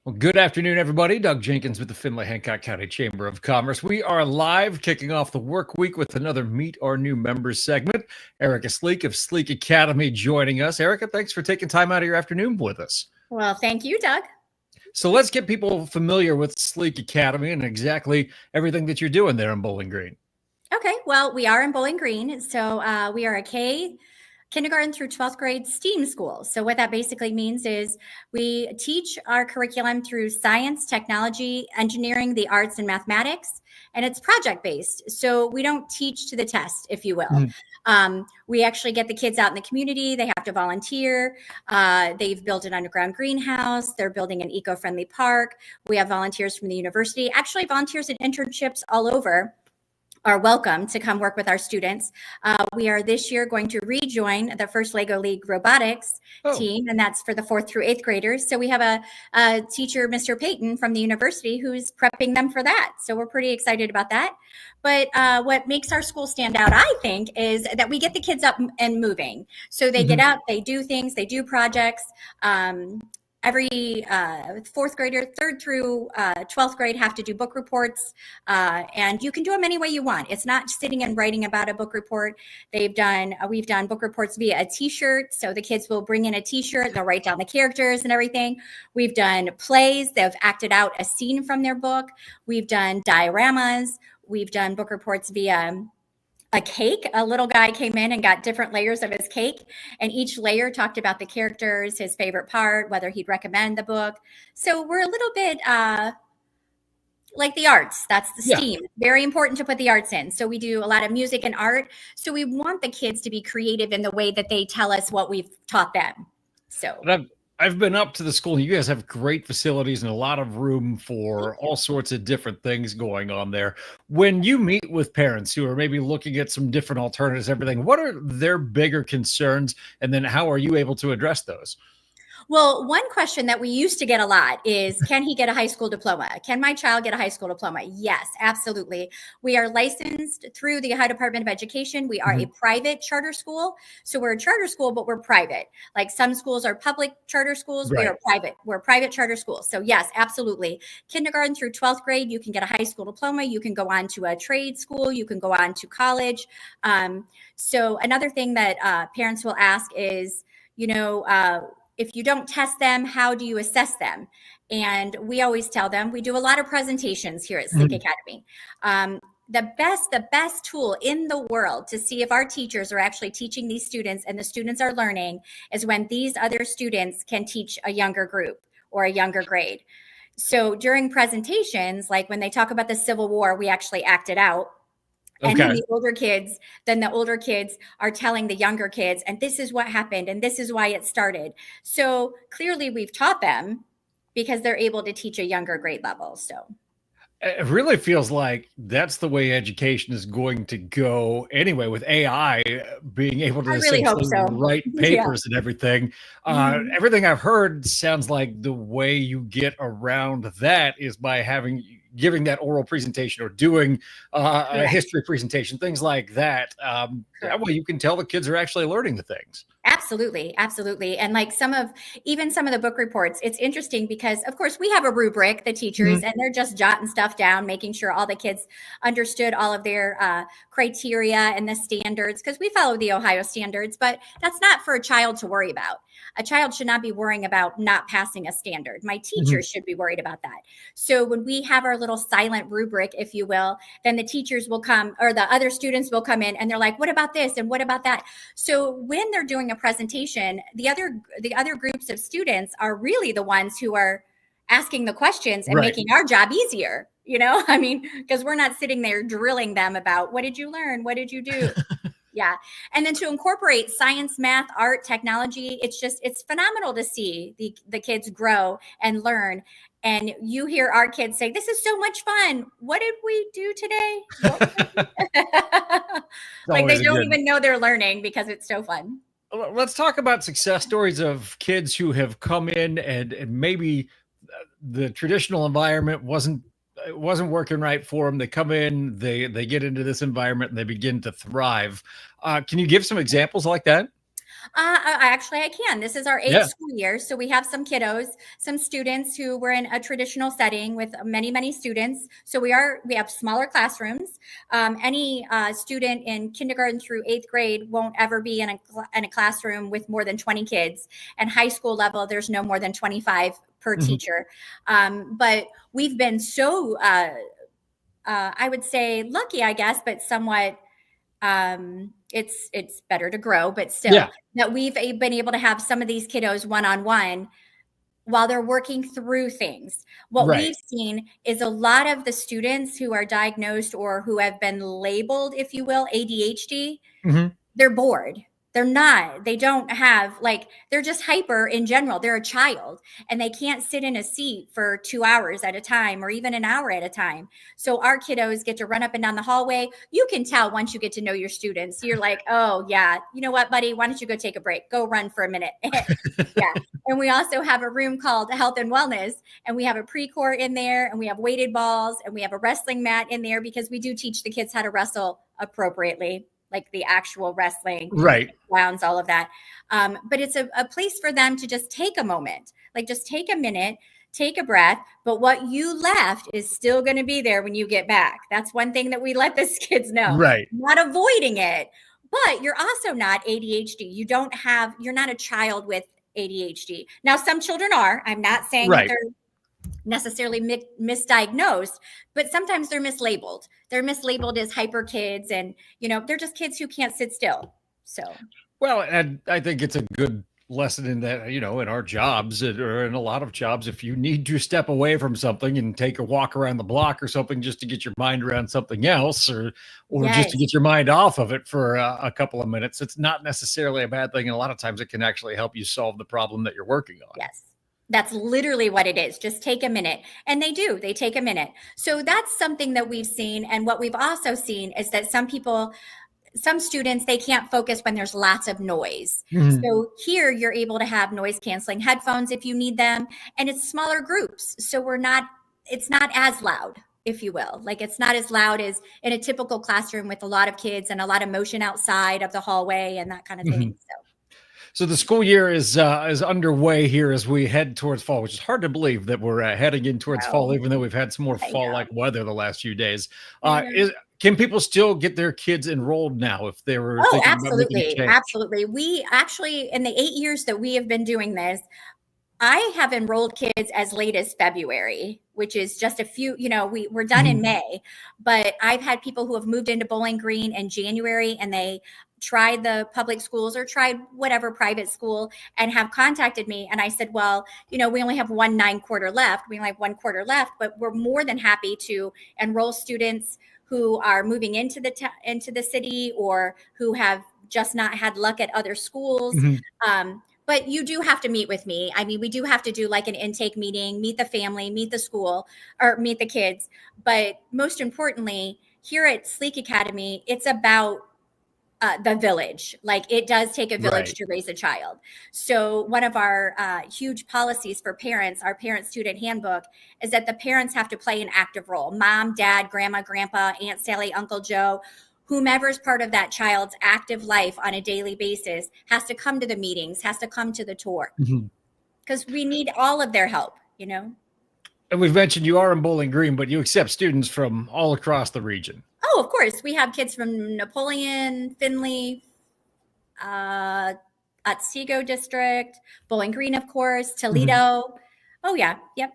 Well, good afternoon, everybody. Doug Jenkins with the Findlay Hancock County Chamber of Commerce. We are live, kicking off the work week with another Meet Our New Members segment. Erica Sleek of Sleek Academy joining us. Erica, thanks for taking time out of your afternoon with us. Well, thank you, Doug. So let's get people familiar with Sleek Academy and exactly everything that you're doing there in Bowling Green. Okay, well, we are in Bowling Green. So we are a kindergarten through 12th grade STEAM school. So what that basically means is we teach our curriculum through science, technology, engineering, the arts, and mathematics, and it's project-based. So we don't teach to the test, if you will. We actually get the kids out in the community. They have to volunteer. They've built an underground greenhouse. They're building an eco-friendly park. We have volunteers from the university, actually volunteers and internships all over are welcome to come work with our students. We are this year going to rejoin the First Lego League robotics team, and that's for the 4th through 8th graders. So we have a teacher, Mr. Payton from the university, who's prepping them for that. So we're pretty excited about that. But what makes our school stand out, I think, is that we get the kids up and moving. So they get out, they do things, they do projects. Every 4th grader, 3rd through 12th grade have to do book reports, and you can do them any way you want. It's not sitting and writing about a book report. We've done book reports via a t-shirt. So the kids will bring in a t-shirt, they'll write down the characters and everything. We've done plays, they've acted out a scene from their book. We've done dioramas. We've done book reports via a cake. A little guy came in and got different layers of his cake, and each layer talked about the characters, his favorite part, whether he'd recommend the book. So we're a little bit like the arts. That's the STEAM. Very important to put the arts in. So we do a lot of music and art. So we want the kids to be creative in the way that they tell us what we've taught them. So I've been up to the school. You guys have great facilities and a lot of room for all sorts of different things going on there. When you meet with parents who are maybe looking at some different alternatives, everything, what are their bigger concerns? And then how are you able to address those? Well, one question that we used to get a lot is, can he get a high school diploma? Can my child get a high school diploma? Yes, absolutely. We are licensed through the Ohio Department of Education. We are a private charter school. So we're a charter school, but we're private. Like some schools are public charter schools. Right. We are private. We're a private charter school. So yes, absolutely. Kindergarten through 12th grade, you can get a high school diploma. You can go on to a trade school. You can go on to college. So another thing that parents will ask is, if you don't test them, how do you assess them? And we always tell them, we do a lot of presentations here at Sleek Academy. The best tool in the world to see if our teachers are actually teaching these students and the students are learning is when these other students can teach a younger group or a younger grade. So during presentations, like when they talk about the Civil War, we actually act it out. And then the older kids are telling the younger kids, and this is what happened, and this is why it started. So clearly we've taught them because they're able to teach a younger grade level. So it really feels like that's the way education is going to go anyway, with AI being able to write papers and everything. Everything I've heard sounds like the way you get around that is by giving that oral presentation or doing a history presentation, things like that. That way you can tell the kids are actually learning the things. Absolutely. Absolutely. And like some of the book reports, it's interesting because of course we have a rubric, the teachers, and they're just jotting stuff down, making sure all the kids understood all of their criteria and the standards, because we follow the Ohio standards, but that's not for a child to worry about. A child should not be worrying about not passing a standard. My teachers should be worried about that. So when we have our little silent rubric, if you will, then the teachers will come, or the other students will come in and they're like, what about this? And what about that? So when they're doing a presentation, the other groups of students are really the ones who are asking the questions and making our job easier. Because we're not sitting there drilling them about, what did you learn? What did you do? Yeah. And then to incorporate science, math, art, technology, it's phenomenal to see the kids grow and learn. And you hear our kids say, this is so much fun. What did we do today? Like they don't even know they're learning because it's so fun. Let's talk about success stories of kids who have come in and maybe the traditional environment wasn't working right for them. They come in, they get into this environment and they begin to thrive. Can you give some examples like that? Actually, I can. This is our eighth Yeah. school year. So we have some kiddos, some students who were in a traditional setting with many, many students. So we have smaller classrooms. Any student in kindergarten through eighth grade won't ever be in a classroom with more than 20 kids. And high school level, there's no more than 25 per teacher. But we've been so, I would say lucky, I guess, but somewhat it's better to grow, but still that we've been able to have some of these kiddos one-on-one while they're working through things. What we've seen is a lot of the students who are diagnosed or who have been labeled, if you will, ADHD, they're bored. They don't have, like, they're just hyper in general. They're a child and they can't sit in a seat for 2 hours at a time or even an hour at a time. So our kiddos get to run up and down the hallway. You can tell once you get to know your students, you're like, oh yeah, you know what, buddy, why don't you go take a break? Go run for a minute. Yeah. And we also have a room called Health and Wellness, and we have a pre-court in there, and we have weighted balls, and we have a wrestling mat in there because we do teach the kids how to wrestle appropriately, like the actual wrestling, rounds, all of that. But it's a place for them to just take a moment, like just take a minute, take a breath. But what you left is still going to be there when you get back. That's one thing that we let the kids know. Not avoiding it, but you're also not ADHD. You're not a child with ADHD. Now, some children are. I'm not saying that they're necessarily misdiagnosed, but sometimes they're mislabeled. They're mislabeled as hyper kids, and they're just kids who can't sit still. So, well, and I think it's a good lesson in that, in our jobs or in a lot of jobs, if you need to step away from something and take a walk around the block or something just to get your mind around something else, or just to get your mind off of it for a couple of minutes, it's not necessarily a bad thing. And a lot of times it can actually help you solve the problem that you're working on. Yes. That's literally what it is. Just take a minute. And they take a minute. So that's something that we've seen. And what we've also seen is that some students, they can't focus when there's lots of noise. So here you're able to have noise canceling headphones if you need them. And it's smaller groups. So it's not as loud, if you will. Like, it's not as loud as in a typical classroom with a lot of kids and a lot of motion outside of the hallway and that kind of thing. So the school year is underway here as we head towards fall, which is hard to believe that we're heading in towards fall, even though we've had some more fall-like weather the last few days. Can people still get their kids enrolled now if they were thinking absolutely. About absolutely. We actually, in the 8 years that we have been doing this, I have enrolled kids as late as February, which is just a few, we're done in May, but I've had people who have moved into Bowling Green in January, and they tried the public schools or tried whatever private school and have contacted me. And I said, well, we only have 1 9-quarter left. We only have 1 quarter left, but we're more than happy to enroll students who are moving into the city or who have just not had luck at other schools. But you do have to meet with me. I mean, we do have to do like an intake meeting, meet the family, meet the school, or meet the kids. But most importantly, here at Sleek Academy, it's about the village. Like, it does take a village to raise a child. So one of our huge policies for parents, our parent-student handbook, is that the parents have to play an active role. Mom, dad, grandma, grandpa, Aunt Sally, Uncle Joe, whomever's part of that child's active life on a daily basis has to come to the meetings, has to come to the tour, because we need all of their help, And we've mentioned you are in Bowling Green, but you accept students from all across the region. Oh, of course. We have kids from Napoleon, Findlay, Otsego District, Bowling Green, of course, Toledo. Oh, yeah. Yep.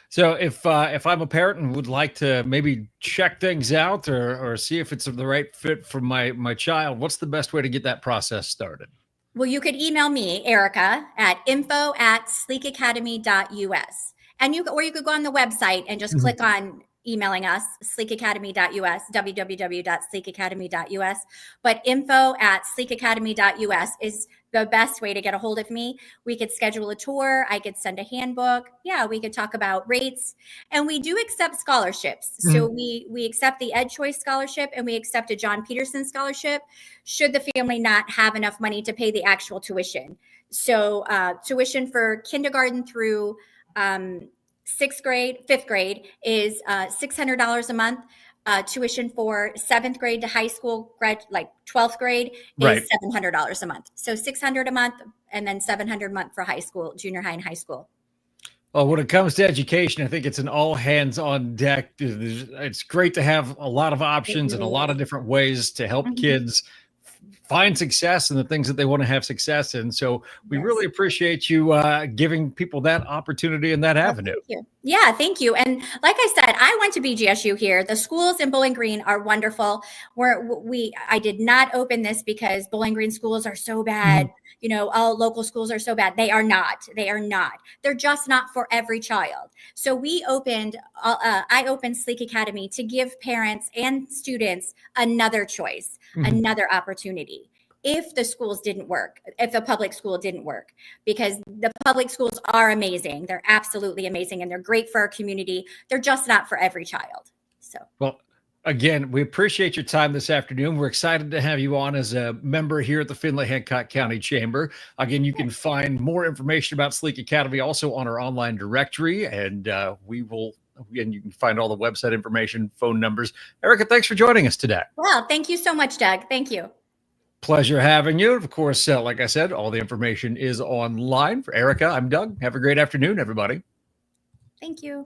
So if I'm a parent and would like to maybe check things out or see if it's the right fit for my child, what's the best way to get that process started? Well, you could email me, Erica, at info@sleekacademy.us. And you could go on the website and just click on emailing us, sleekacademy.us, www.sleekacademy.us. But info@sleekacademy.us is the best way to get a hold of me. We could schedule a tour. I could send a handbook. Yeah, we could talk about rates. And we do accept scholarships. So we accept the Ed Choice Scholarship, and we accept a John Peterson Scholarship should the family not have enough money to pay the actual tuition. So tuition for kindergarten through 5th grade is $600 a month. tuition for 7th grade to high school, like 12th grade, is $700 a month. So $600 a month, and then $700 a month for high school, junior high and high school. Well, when it comes to education, I think it's an all hands on deck. It's great to have a lot of options and a lot of different ways to help kids find success in the things that they want to have success in. So we really appreciate you giving people that opportunity and that avenue. Thank you. Yeah, thank you. And like I said, I went to BGSU here. The schools in Bowling Green are wonderful. I did not open this because Bowling Green schools are so bad. You know, all local schools are so bad. They are not. They are not. They're just not for every child. So I opened Sleek Academy to give parents and students another choice, another opportunity. If the schools didn't work, if the public school didn't work, because the public schools are amazing. They're absolutely amazing, and they're great for our community. They're just not for every child. So, well, again, we appreciate your time this afternoon. We're excited to have you on as a member here at the Findlay-Hancock County Chamber. Again, you can find more information about Sleek Academy also on our online directory, and you can find all the website information, phone numbers. Erica, thanks for joining us today. Well, thank you so much, Doug. Thank you. Pleasure having you. Of course, like I said, all the information is online. For Erica, I'm Doug. Have a great afternoon, everybody. Thank you.